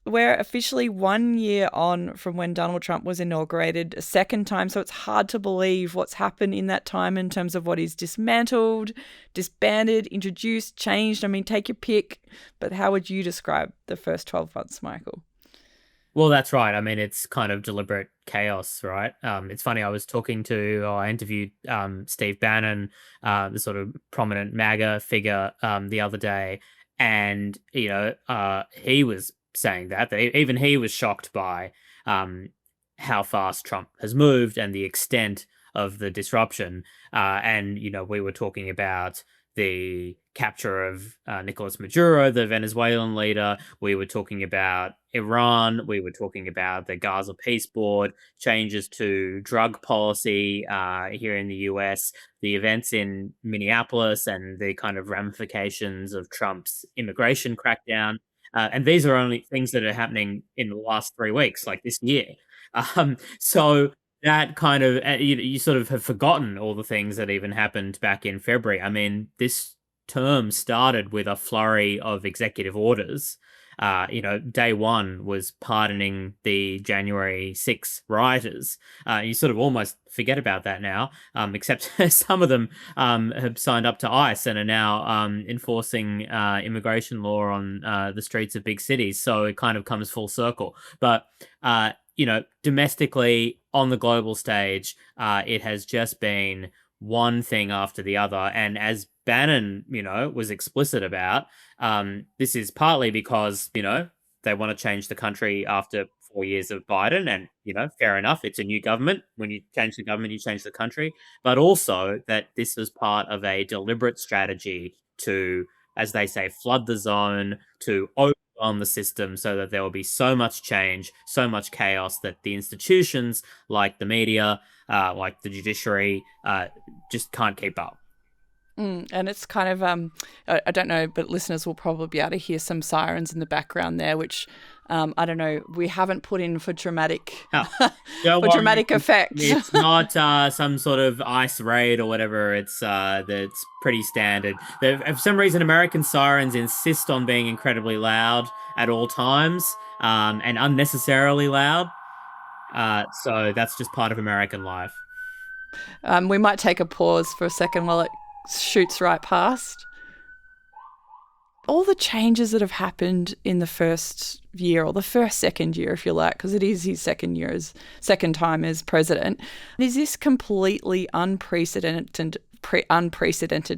we're officially 1 year on from when Donald Trump was inaugurated a second time. So it's hard to believe what's happened in that time in terms of what he's dismantled, disbanded, introduced, changed. I mean, take your pick. But how would you describe the first 12 months, Michael? Well, that's right. I mean, it's kind of deliberate chaos, right? It's funny. I interviewed Steve Bannon, the sort of prominent MAGA figure, the other day, and he was saying that even he was shocked by how fast Trump has moved and the extent of the disruption. And we were talking about the capture of Nicolas Maduro, the Venezuelan leader. We were talking about Iran. We were talking about the Gaza Peace Board, changes to drug policy here in the US, the events in Minneapolis, and the kind of ramifications of Trump's immigration crackdown. And these are only things that are happening in the last 3 weeks, like this year. So that kind of, you sort of have forgotten all the things that even happened back in February. I mean, this term started with a flurry of executive orders. Day one was pardoning the January 6 rioters. You sort of almost forget about that now, except some of them have signed up to ICE and are now enforcing immigration law on the streets of big cities. So it kind of comes full circle. But domestically on the global stage, it has just been one thing after the other. And as Bannon, was explicit about, this is partly because, they want to change the country after 4 years of Biden. And, fair enough, it's a new government. When you change the government, you change the country. But also that this was part of a deliberate strategy to, as they say, flood the zone, to on the system so that there will be so much change, so much chaos that the institutions like the media, like the judiciary, just can't keep up. And it's kind of, I don't know, but listeners will probably be able to hear some sirens in the background there, which I don't know, we haven't put in for dramatic, dramatic effect. It's not some sort of ice raid or whatever. It's pretty standard. For some reason, American sirens insist on being incredibly loud at all times, and unnecessarily loud. So that's just part of American life. We might take a pause for a second while it shoots right past. All the changes that have happened in the first year, or the second year, if you like, because it is his second time as president. Is this completely unprecedented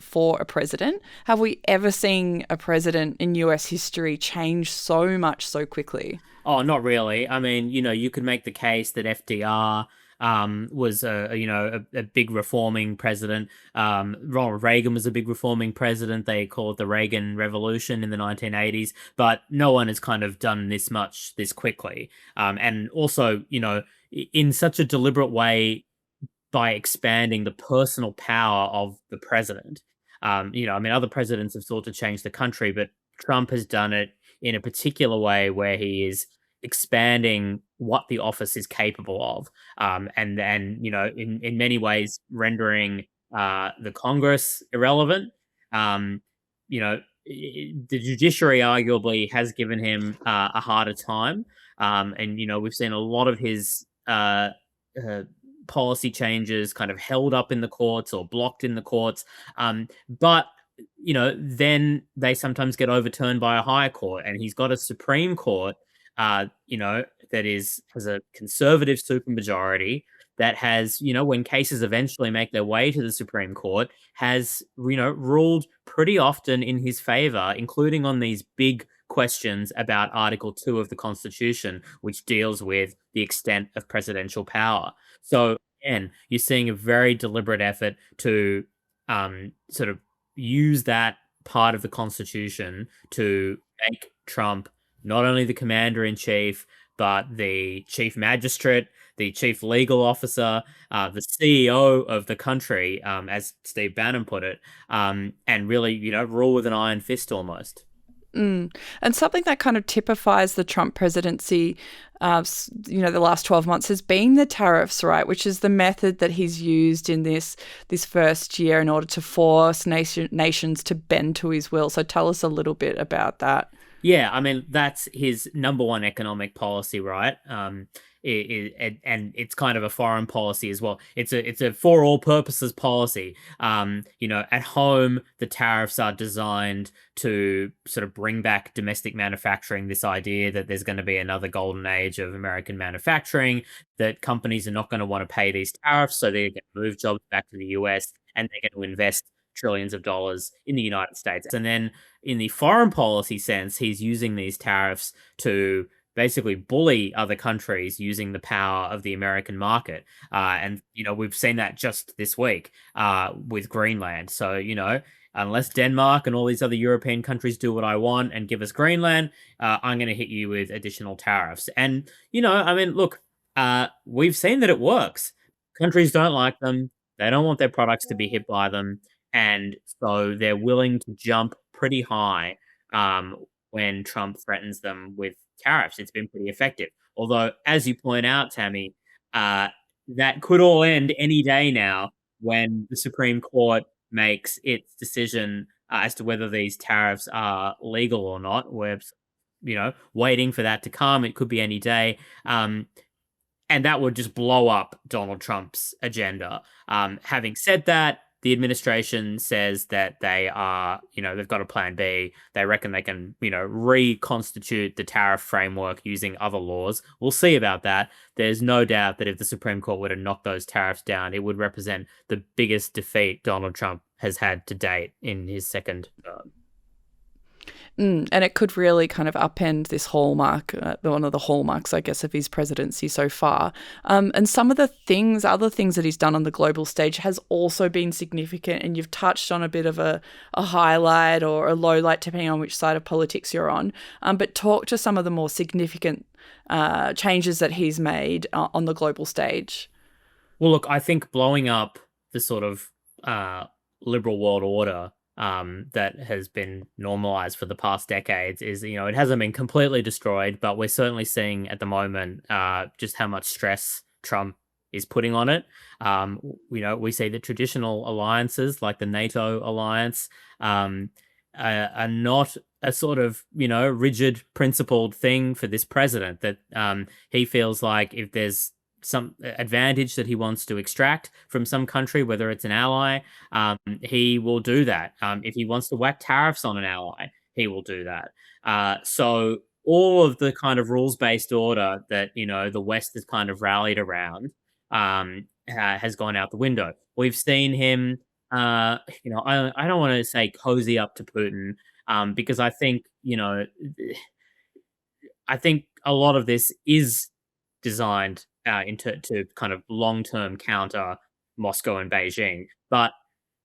for a president? Have we ever seen a president in US history change so much so quickly? Oh, not really. I mean, you could make the case that FDR was a big reforming president. Ronald Reagan was a big reforming president. They call it the Reagan Revolution in the 1980s, but no one has kind of done this much this quickly. And also, in such a deliberate way by expanding the personal power of the president. Other presidents have sought to change the country, but Trump has done it in a particular way where he is expanding what the office is capable of, and in many ways rendering the Congress irrelevant. The judiciary arguably has given him a harder time, and we've seen a lot of his policy changes kind of held up in the courts or blocked in the courts, but then they sometimes get overturned by a higher court, and he's got a Supreme Court that has a conservative supermajority that has, when cases eventually make their way to the Supreme Court, has, ruled pretty often in his favor, including on these big questions about Article 2 of the Constitution, which deals with the extent of presidential power. So again, you're seeing a very deliberate effort to sort of use that part of the Constitution to make Trump not only the commander-in-chief, but the chief magistrate, the chief legal officer, the CEO of the country, as Steve Bannon put it, and really, rule with an iron fist almost. And something that kind of typifies the Trump presidency, the last 12 months has been the tariffs, right? Which is the method that he's used in this first year in order to force nations to bend to his will. So tell us a little bit about that. Yeah, I mean that's his number one economic policy, right? And it's kind of a foreign policy as well. It's a for all purposes policy. At home, the tariffs are designed to sort of bring back domestic manufacturing. This idea that there's going to be another golden age of American manufacturing, that companies are not going to want to pay these tariffs, so they're going to move jobs back to the US and they're going to invest trillions of dollars in the United States. And then in the foreign policy sense, he's using these tariffs to basically bully other countries using the power of the American market. And we've seen that just this week with Greenland. So, unless Denmark and all these other European countries do what I want and give us Greenland, I'm going to hit you with additional tariffs. And, I mean, look, we've seen that it works. Countries don't like them. They don't want their products to be hit by them. And so they're willing to jump pretty high um, when Trump threatens them with tariffs. It's been pretty effective. Although, as you point out, Tammy, uh, that could all end any day now when the Supreme Court makes its decision as to whether these tariffs are legal or not. We're, waiting for that to come. It could be any day. And that would just blow up Donald Trump's agenda. Having said that, the administration says that they've got a plan B. They reckon they can, reconstitute the tariff framework using other laws. We'll see about that. There's no doubt that if the Supreme Court were to knock those tariffs down, it would represent the biggest defeat Donald Trump has had to date in his second term. And it could really kind of upend this hallmark, one of the hallmarks, I guess, of his presidency so far. And some of the other things that he's done on the global stage has also been significant. And you've touched on a bit of a highlight or a low light, depending on which side of politics you're on. But talk to some of the more significant changes that he's made on the global stage. Well, look, I think blowing up the sort of liberal world order that has been normalized for the past decades is, it hasn't been completely destroyed, but we're certainly seeing at the moment just how much stress Trump is putting on it. We see the traditional alliances like the NATO alliance are not a sort of, rigid, principled thing for this president, that he feels like if there's some advantage that he wants to extract from some country, whether it's an ally, he will do that. If he wants to whack tariffs on an ally, he will do that. So all of the kind of rules-based order that, the West has kind of rallied around has gone out the window. We've seen him, I don't want to say cozy up to Putin, because I think, I think a lot of this is designed to kind of long-term counter Moscow and Beijing. But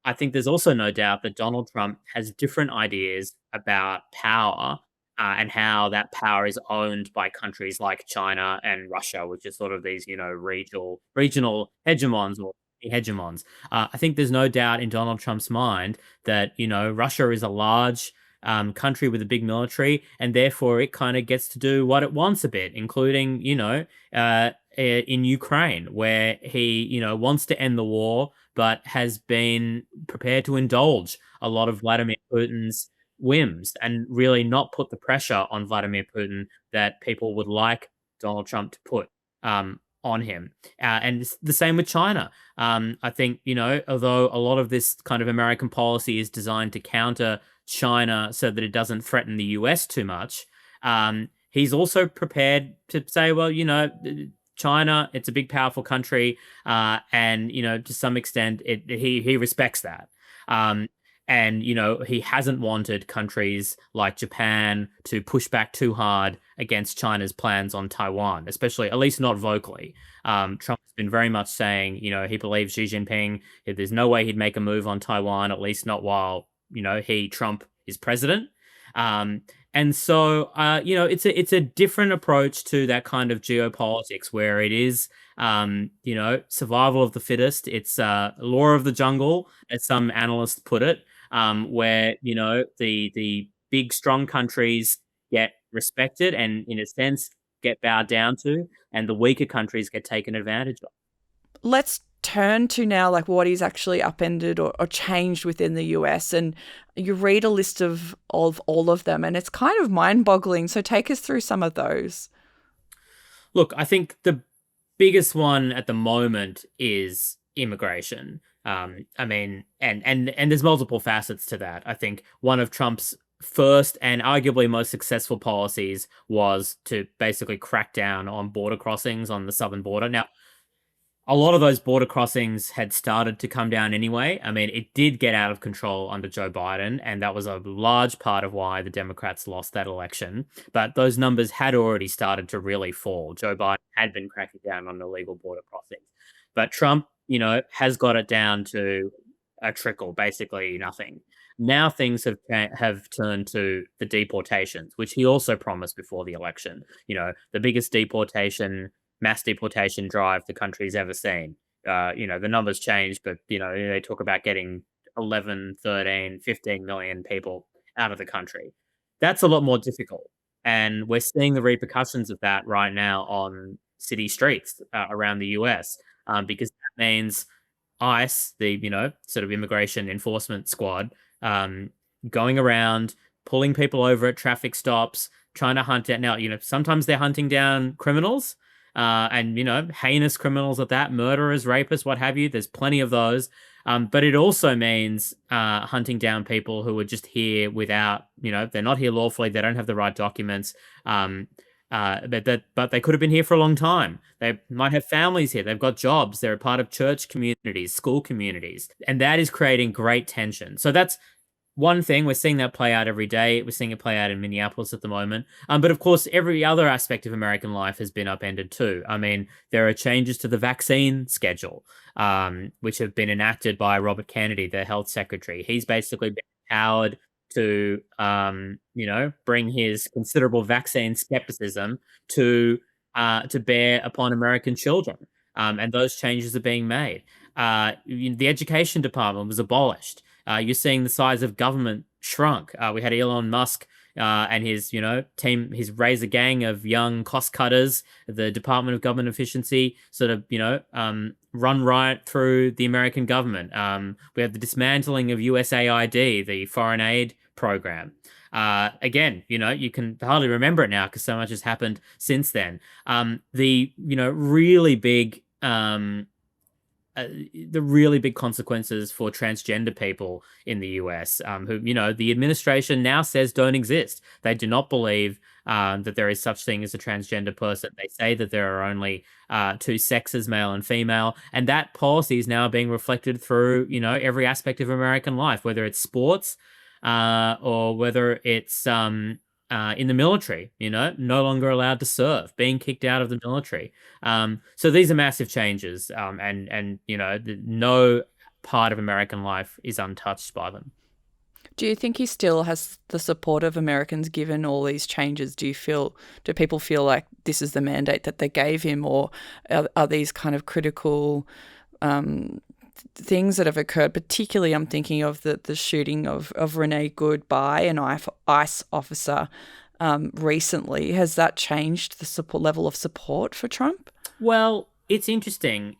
I think there's also no doubt that Donald Trump has different ideas about power and how that power is owned by countries like China and Russia, which are sort of these, regional hegemons or hegemons. I think there's no doubt in Donald Trump's mind that, Russia is a large country with a big military, and therefore it kind of gets to do what it wants a bit, including, in Ukraine, where he, wants to end the war, but has been prepared to indulge a lot of Vladimir Putin's whims and really not put the pressure on Vladimir Putin that people would like Donald Trump to put on him. And it's the same with China. I think, although a lot of this kind of American policy is designed to counter China so that it doesn't threaten the US too much, he's also prepared to say, well, China, it's a big, powerful country, and to some extent, he respects that. And he hasn't wanted countries like Japan to push back too hard against China's plans on Taiwan, especially, at least not vocally. Trump has been very much saying, he believes Xi Jinping, if there's no way he'd make a move on Taiwan, at least not while, Trump is president. And so, it's a different approach to that kind of geopolitics where it is, survival of the fittest. It's law of the jungle, as some analysts put it, where, the big, strong countries get respected and, in a sense, get bowed down to, and the weaker countries get taken advantage of. Let's turn to now, like what is actually upended or changed within the US. And you read a list of all of them, and it's kind of mind-boggling. So take us through some of those. Look, I think the biggest one at the moment is immigration. I mean, and there's multiple facets to that. I think one of Trump's first and arguably most successful policies was to basically crack down on border crossings on the southern border. Now, a lot of those border crossings had started to come down anyway. I mean, it did get out of control under Joe Biden, and that was a large part of why the Democrats lost that election. But those numbers had already started to really fall. Joe Biden had been cracking down on illegal border crossings. But Trump, has got it down to a trickle, basically nothing. Now things have turned to the deportations, which he also promised before the election. The biggest mass deportation drive the country's ever seen. The numbers change, but, they talk about getting 11, 13, 15 million people out of the country. That's a lot more difficult. And we're seeing the repercussions of that right now on city streets around the US, because that means ICE, the, sort of immigration enforcement squad, going around, pulling people over at traffic stops, trying to hunt down. Now, sometimes they're hunting down criminals, and, heinous criminals at that, murderers, rapists, what have you. There's plenty of those. But it also means hunting down people who are just here without, they're not here lawfully. They don't have the right documents. But they could have been here for a long time. They might have families here. They've got jobs. They're a part of church communities, school communities. And that is creating great tension. So that's one thing. We're seeing that play out every day. We're seeing it play out in Minneapolis at the moment. But of course, every other aspect of American life has been upended too. I mean, there are changes to the vaccine schedule, which have been enacted by Robert Kennedy, the health secretary. He's basically been empowered to, bring his considerable vaccine skepticism to bear upon American children. And those changes are being made. The education department was abolished. You're seeing the size of government shrunk. We had Elon Musk and his, team, his razor gang of young cost cutters, the Department of Government Efficiency, sort of, run right through the American government. We have the dismantling of USAID, the foreign aid program. Again, you can hardly remember it now because so much has happened since then. The really big consequences for transgender people in the US, who, the administration now says don't exist. They do not believe that there is such thing as a transgender person. They say that there are only two sexes, male and female. And that policy is now being reflected through, every aspect of American life, whether it's sports or whether it's in the military, no longer allowed to serve, being kicked out of the military. So these are massive changes, and no part of American life is untouched by them. Do you think he still has the support of Americans given all these changes? Do people feel like this is the mandate that they gave him, or are these kind of critical things that have occurred? Particularly, I'm thinking of the shooting of Renee Good by an ICE officer recently. Has that changed the level of support for Trump? Well, it's interesting.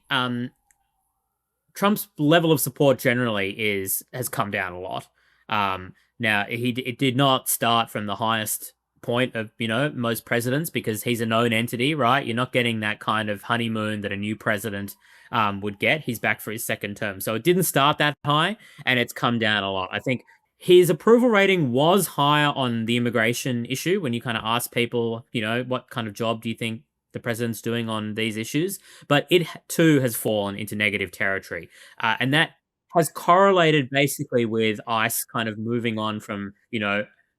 Trump's level of support generally has come down a lot. Now, it did not start from the highest point of, most presidents, because he's a known entity, right? You're not getting that kind of honeymoon that a new president would get. He's back for his second term. So it didn't start that high, and it's come down a lot. I think his approval rating was higher on the immigration issue when you kind of ask people, what kind of job do you think the president's doing on these issues? But it too has fallen into negative territory. And that has correlated basically with ICE kind of moving on from,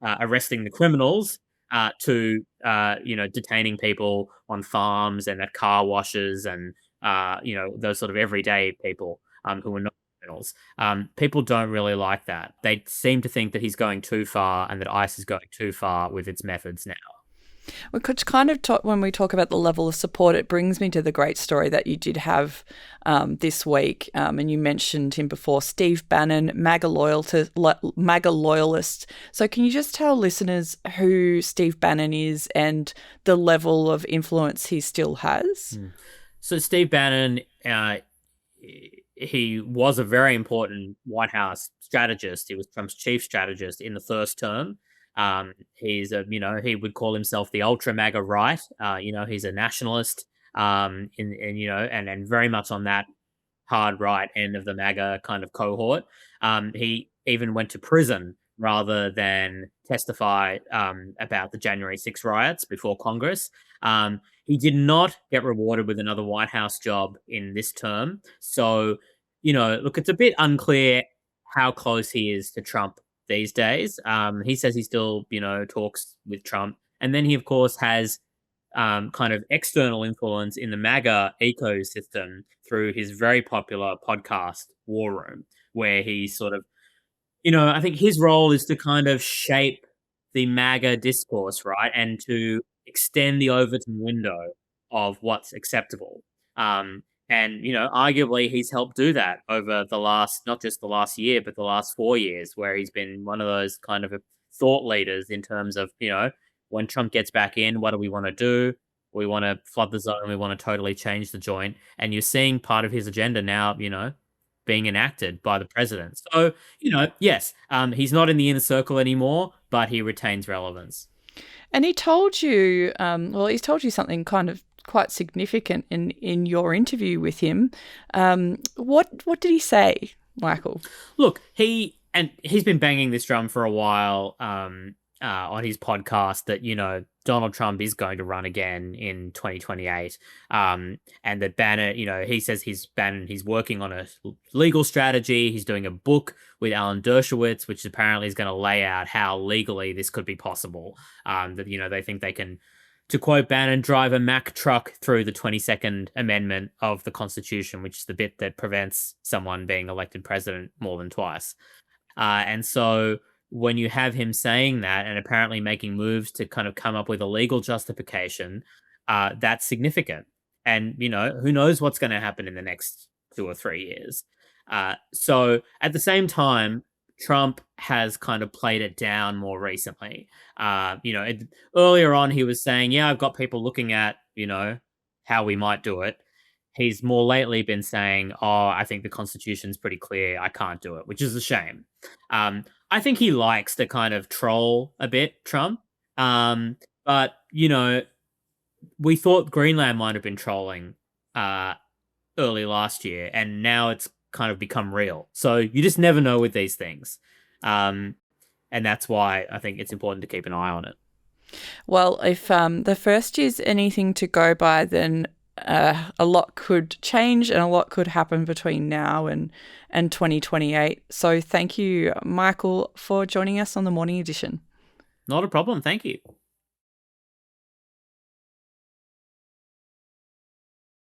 arresting the criminals to, detaining people on farms and at car washes and, those sort of everyday people who are not criminals. People don't really like that. They seem to think that he's going too far and that ICE is going too far with its methods now. We could kind of talk, when we talk about the level of support, it brings me to the great story that you did have this week, and you mentioned him before, Steve Bannon, MAGA loyalist. So can you just tell listeners who Steve Bannon is and the level of influence he still has? So Steve Bannon he was a very important White House strategist. He was Trump's chief strategist in the first term. He's he would call himself the ultra MAGA right. He's a nationalist, and very much on that hard right end of the MAGA kind of cohort. He even went to prison rather than testify about the January 6 riots before Congress. He did not get rewarded with another White House job in this term. So, look, it's a bit unclear how close he is to Trump these days. He says he still, talks with Trump. And then he, of course, has kind of external influence in the MAGA ecosystem through his very popular podcast, War Room, where he sort of, I think his role is to kind of shape the MAGA discourse, right? And to extend the Overton window of what's acceptable. Arguably he's helped do that over not just the last year, but the last 4 years, where he's been one of those kind of thought leaders in terms of, when Trump gets back in, what do we want to do? We want to flood the zone. We want to totally change the joint. And you're seeing part of his agenda now, being enacted by the president. So, yes, he's not in the inner circle anymore, but he retains relevance. And he told you, he's told you something kind of quite significant in your interview with him. What did he say, Michael? Look, he's been banging this drum for a while on his podcast that, Donald Trump is going to run again in 2028. And that Bannon, he says he's working on a legal strategy. He's doing a book with Alan Dershowitz, which apparently is going to lay out how legally this could be possible. That, they think they can, to quote Bannon, drive a Mack truck through the 22nd Amendment of the Constitution, which is the bit that prevents someone being elected president more than twice. And so when you have him saying that and apparently making moves to kind of come up with a legal justification, that's significant. And, who knows what's going to happen in the next 2 or 3 years. So at the same time, Trump has kind of played it down more recently. Earlier on, he was saying, yeah, I've got people looking at, how we might do it. He's more lately been saying, I think the Constitution's pretty clear. I can't do it, which is a shame. I think he likes to kind of troll a bit, Trump. But, we thought Greenland might have been trolling early last year, and now it's kind of become real. So you just never know with these things. And that's why I think it's important to keep an eye on it. Well, if the first is anything to go by, then a lot could change and a lot could happen between now and 2028. So thank you, Michael, for joining us on the Morning Edition. Not a problem. Thank you.